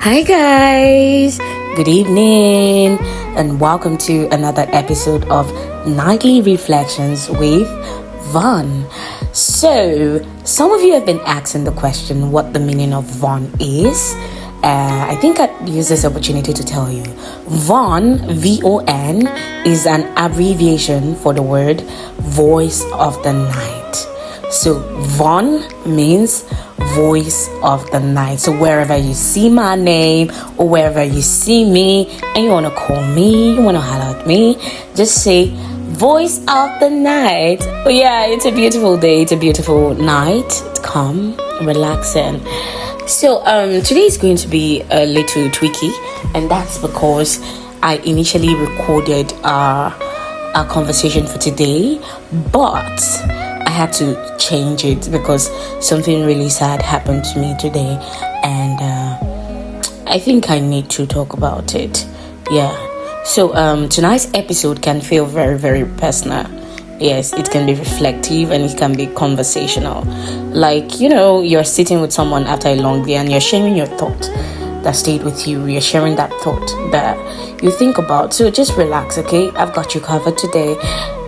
Hi guys, good evening, and welcome to another episode of Nightly Reflections with Von. So, some of you have been asking the question what the meaning of Von is. I think I'd use this opportunity to tell you. Von, V-O-N, is an abbreviation for the word voice of the night. So, Von means voice of the night. So wherever you see my name or wherever you see me and you want to call me, you want to holler at me, just say voice of the night. Oh yeah, it's a beautiful day, it's a beautiful night. It's calm, relaxing. So today is going to be a little tweaky, and that's because I initially recorded our conversation for today, but I had to change it because something really sad happened to me today, and I think I need to talk about it. Yeah. So tonight's episode can feel very, very personal. Yes, it can be reflective and it can be conversational. Like, you're sitting with someone after a long day and you're sharing your thought that stayed with you. You're sharing that thought that you think about. So just relax, okay? I've got you covered today.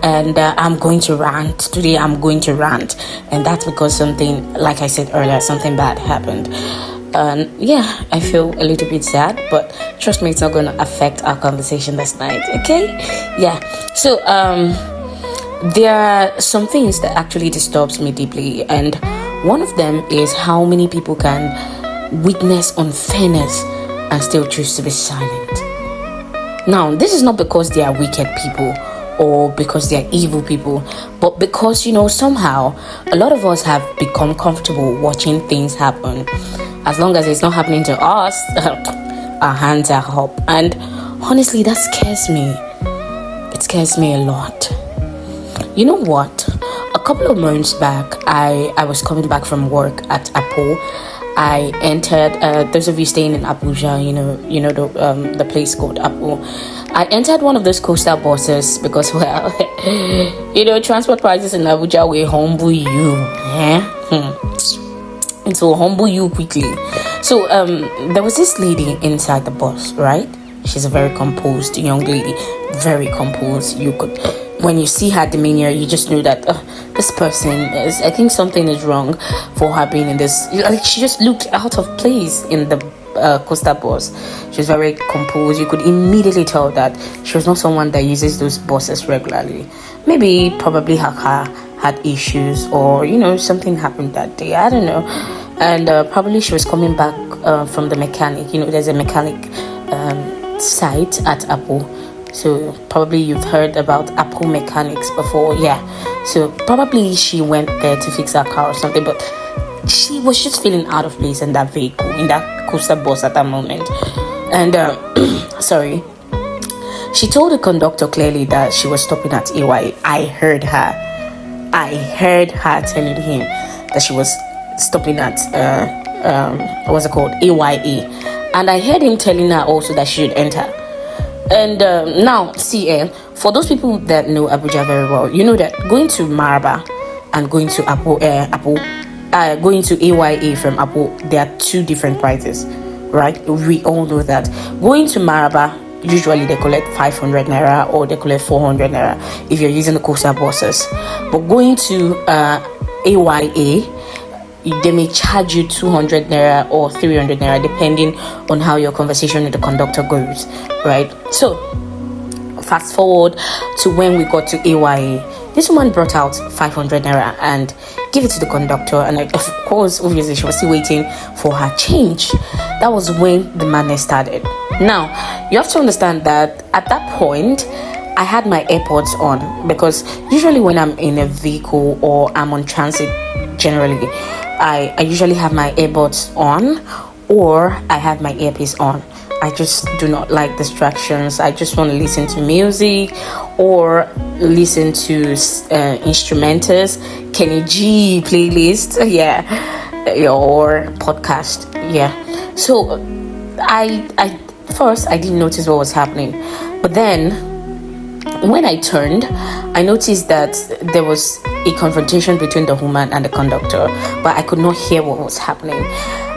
And I'm going to rant. Today I'm going to rant. And that's because something, like I said earlier, something bad happened. And yeah, I feel a little bit sad. But trust me, it's not going to affect our conversation this night, okay? Yeah. So there are some things that actually disturbs me deeply. And one of them is how many people can witness unfairness and still choose to be silent. Now, this is not because they are wicked people or because they are evil people, but because, somehow a lot of us have become comfortable watching things happen. As long as it's not happening to us, our hands are up. And honestly, that scares me. It scares me a lot. You know what? A couple of months back, I was coming back from work at Apple. I entered, those of you staying in Abuja, the place called Apple. I entered one of those coastal buses because, transport prices in Abuja will humble you. It will humble you quickly. So, there was this lady inside the bus, right? She's a very composed young lady. Very composed. When you see her demeanor, you just know that this person is, I think something is wrong for her being in this. Like, she just looked out of place in the coaster bus. She was very composed. You could immediately tell that she was not someone that uses those buses regularly. Probably her car had issues, or something happened that day. I don't know. And probably she was coming back from the mechanic. There's a mechanic site at Apple. So probably you've heard about Apple mechanics before. Yeah. So probably she went there to fix her car or something, but she was just feeling out of place in that vehicle, in that coaster bus at that moment. And sorry, she told the conductor clearly that she was stopping at AYA. I heard her telling him that she was stopping at what's it called, AYA. And I heard him telling her also that she should enter. And now, see, for those people that know Abuja very well, you know that going to Maraba and going to going to AYA from Apple, there are two different prices, right? We all know that. Going to Maraba, usually they collect 500 naira or they collect 400 naira if you're using the coaster buses. But going to AYA, they may charge you 200 naira or 300 naira depending on how your conversation with the conductor goes, right? So fast forward to when we got to AYA. This woman brought out 500 naira and gave it to the conductor, and of course, obviously, she was still waiting for her change. That was when the madness started. Now, you have to understand that at that point, I had my AirPods on, because usually when I'm in a vehicle or I'm on transit, generally, I usually have my earbuds on, or I have my earpiece on. I just do not like distractions. I just want to listen to music or listen to instrumentals, Kenny G playlist, or podcast, So I first I didn't notice what was happening, but then when I turned, I noticed that there was a confrontation between the woman and the conductor, but I could not hear what was happening.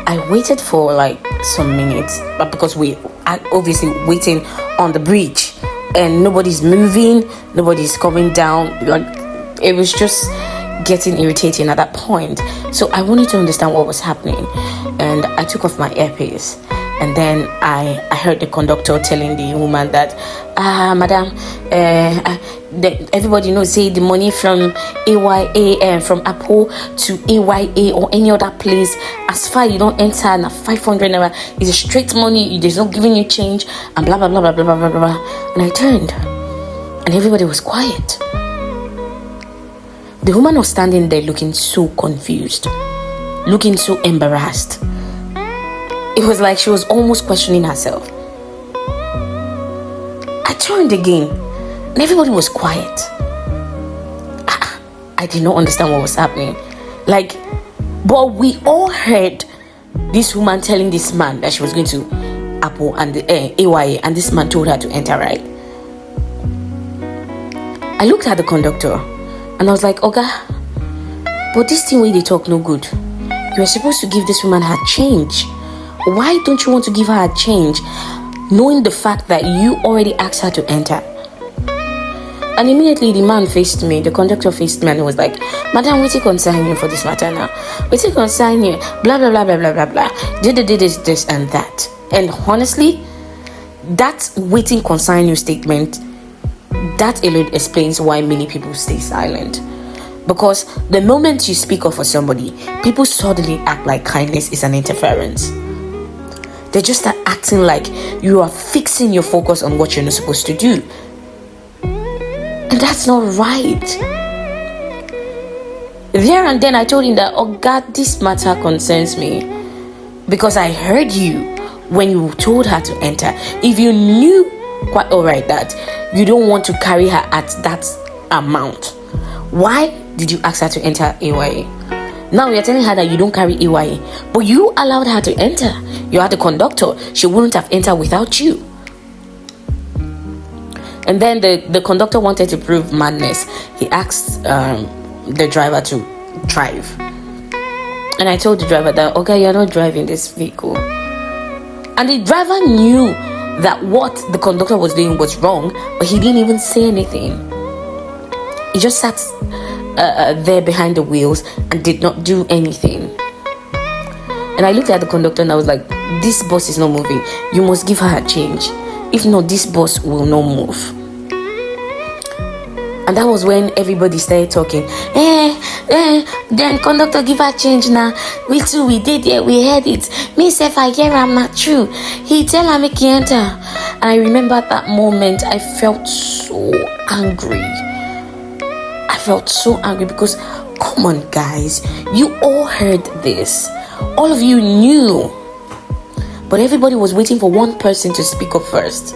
I waited for like some minutes, but because we are obviously waiting on the bridge and nobody's moving, nobody's coming down, like it was just getting irritating at that point. So I wanted to understand what was happening, and I took off my earpiece. And then I heard the conductor telling the woman that, madam, everybody knows, say the money from AYA, from Apple to AYA or any other place, as far you don't enter, and 500 naira is a straight money, there's no giving you change, and blah, blah, blah, blah, blah, blah, blah, blah. And I turned, and everybody was quiet. The woman was standing there looking so confused, looking so embarrassed. It was like she was almost questioning herself. I turned again, and everybody was quiet. I did not understand what was happening. But we all heard this woman telling this man that she was going to Apple and the AYA, and this man told her to enter, right? I looked at the conductor, and I was like, Oga, but this thing where they talk no good. You were supposed to give this woman her change. Why don't you want to give her a change, knowing the fact that you already asked her to enter? And immediately the man faced me, the conductor faced me, and he was like, Madam, we take concern you for this matter now. We take concern you, blah, blah, blah, blah, blah, blah, blah. Did this, and that. And honestly, that waiting concern you statement, that alone explains why many people stay silent. Because the moment you speak up for somebody, people suddenly act like kindness is an interference. They just start acting like you are fixing your focus on what you're not supposed to do. And that's not right. There and then I told him that, oh God, this matter concerns me. Because I heard you when you told her to enter. If you knew quite alright that you don't want to carry her at that amount, why did you ask her to enter AYA? Now you're telling her that you don't carry AYA, but you allowed her to enter. You are the conductor. She wouldn't have entered without you. And then the conductor wanted to prove madness. He asked the driver to drive. And I told the driver that, okay, you're not driving this vehicle. And the driver knew that what the conductor was doing was wrong, but he didn't even say anything. He just sat there behind the wheels and did not do anything. And I looked at the conductor and I was like, this bus is not moving. You must give her a change. If not, this bus will not move. And that was when everybody started talking. Then conductor give her change now. We too, we did it, we heard it. Me self, I hear I'm not true. He tell her make he enter. And I remember at that moment, I felt so angry. I felt so angry because, come on guys, you all heard this. All of you knew. But everybody was waiting for one person to speak up first.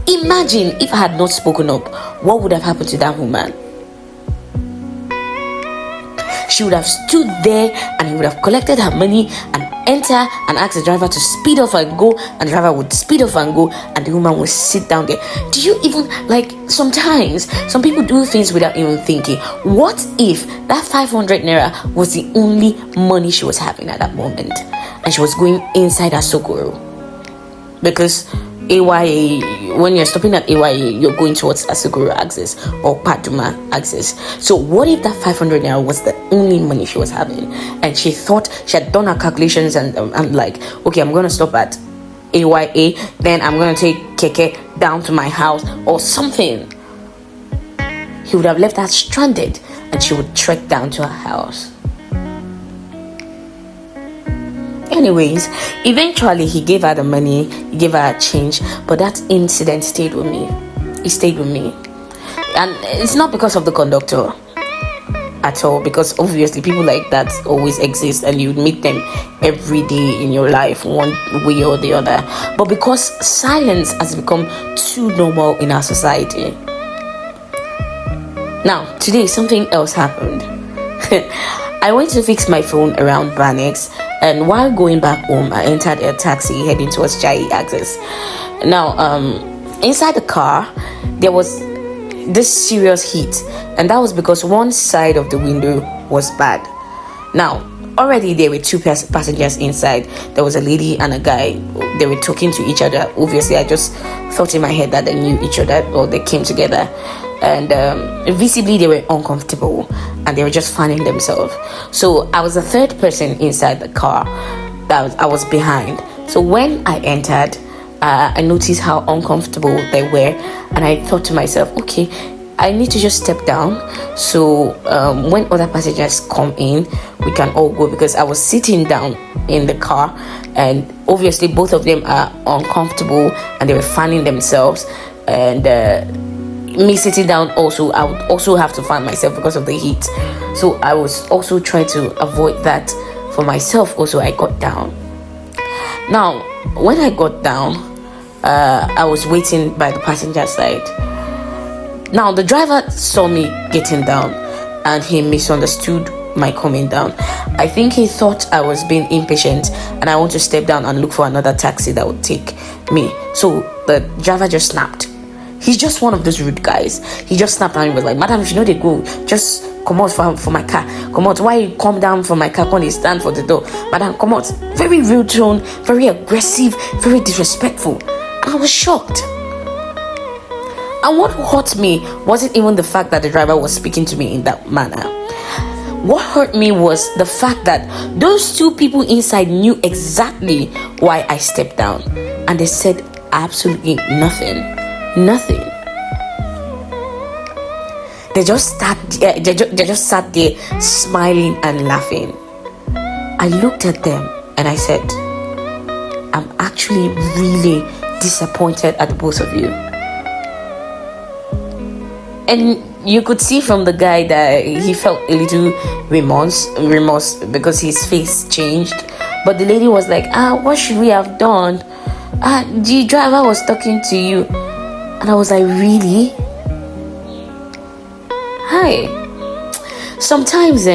Imagine if I had not spoken up, what would have happened to that woman? She would have stood there and he would have collected her money and enter and ask the driver to speed off and go, and the driver would speed off and go, and the woman would sit down there. Do you even, sometimes some people do things without even thinking. What if that 500 naira was the only money she was having at that moment, and she was going inside her Sokoro? Because AYA, when you're stopping at AYA, you're going towards Asuguru axis or Paduma axis. So what if that 500 naira was the only money she was having, and she thought she had done her calculations and okay, I'm going to stop at AYA, then I'm going to take Keke down to my house or something? He would have left her stranded and she would trek down to her house. Anyways, eventually he gave her the money, he gave her a change, but that incident stayed with me. It stayed with me. And it's not because of the conductor at all, because obviously people like that always exist and you meet them every day in your life, one way or the other. But because silence has become too normal in our society. Now, today something else happened. I went to fix my phone around Banex, and while going back home, I entered a taxi heading towards Jai Access. Now, inside the car, there was this serious heat, and that was because one side of the window was bad. Now, already there were two passengers inside. There was a lady and a guy. They were talking to each other. Obviously, I just thought in my head that they knew each other or they came together. And visibly they were uncomfortable and they were just fanning themselves. So I was the third person inside the car. I was behind. So when I entered, I noticed how uncomfortable they were, and I thought to myself, okay, I need to just step down, so when other passengers come in, we can all go, because I was sitting down in the car and obviously both of them are uncomfortable and they were fanning themselves, and me sitting down also, I would also have to fan myself because of the heat. So I was also trying to avoid that for myself. Also, I got down. Now when I got down, I was waiting by the passenger side. Now the driver saw me getting down and he misunderstood my coming down. I think he thought I was being impatient and I want to step down and look for another taxi that would take me. So the driver just snapped. He's just one of those rude guys. He just snapped and he was like, "Madam, if you know they go, just come out for my car. Come out. Why you come down from my car? Come and stand for the door. Madam, come out." Very rude tone, very aggressive, very disrespectful. I was shocked. And what hurt me wasn't even the fact that the driver was speaking to me in that manner. What hurt me was the fact that those two people inside knew exactly why I stepped down, and they said absolutely nothing. Nothing. They just sat there smiling and laughing. I looked at them and I said, "I'm actually really disappointed at the both of you." And you could see from the guy that he felt a little remorse because his face changed. But the lady was like, "What should we have done? The driver was talking to you." And I was like, "Really? Hi." Sometimes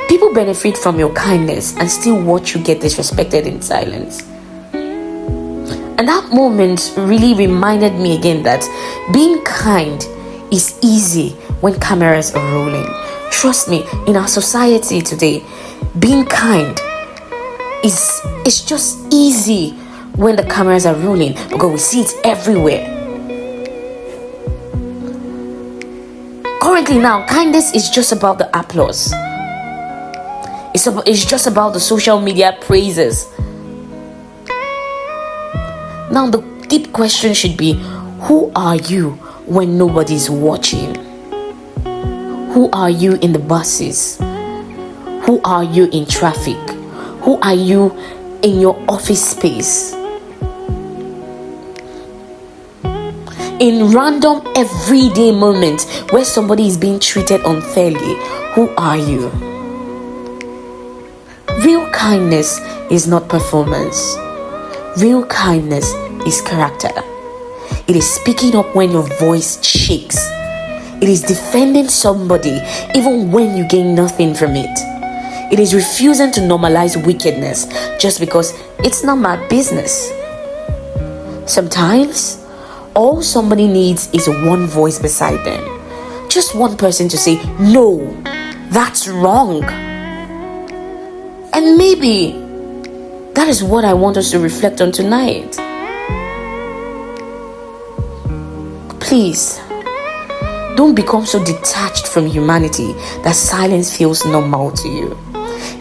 people benefit from your kindness and still watch you get disrespected in silence. And that moment really reminded me again that being kind is easy when cameras are rolling. Trust me, in our society today, being kind is just easy when the cameras are rolling, because we see it everywhere. Currently now, kindness is just about the applause. It's just about the social media praises. Now the deep question should be, who are you when nobody's watching? Who are you in the buses? Who are you in traffic? Who are you in your office space? In random everyday moments where somebody is being treated unfairly, who are you? Real kindness is not performance. Real kindness is character. It is speaking up when your voice shakes. It is defending somebody even when you gain nothing from it. It is refusing to normalize wickedness just because it's not my business. Sometimes, all somebody needs is one voice beside them. Just one person to say, "No, that's wrong." And maybe that is what I want us to reflect on tonight. Please, don't become so detached from humanity that silence feels normal to you.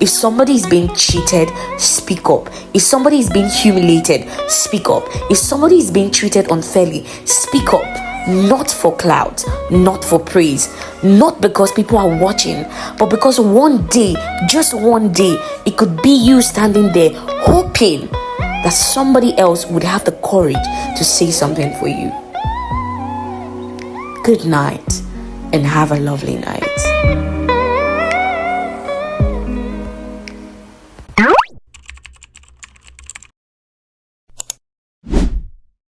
If somebody is being cheated, speak up. If somebody is being humiliated, speak up. If somebody is being treated unfairly, speak up. Not for clout, not for praise, not because people are watching, but because one day, just one day, it could be you standing there hoping that somebody else would have the courage to say something for you. Good night and have a lovely night.